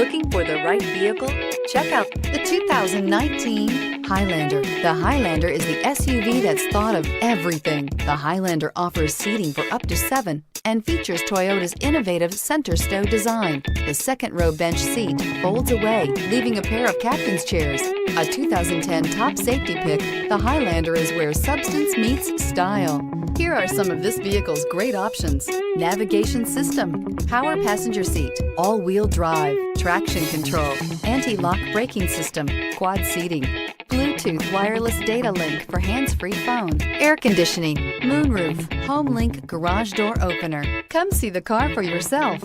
Looking for the right vehicle? Check out the 2019 Highlander. The Highlander is the SUV that's thought of everything. The Highlander offers seating for up to 7 and features Toyota's innovative center stow design. The second row bench seat folds away, leaving a pair of captain's chairs. A 2010 top safety pick, the Highlander is where substance meets style. Here are some of this vehicle's great options: navigation system, power passenger seat, all-wheel drive, traction control, anti-lock braking system, quad seating, Bluetooth wireless data link for hands-free phone, air conditioning, moonroof, home link garage door opener. Come see the car for yourself.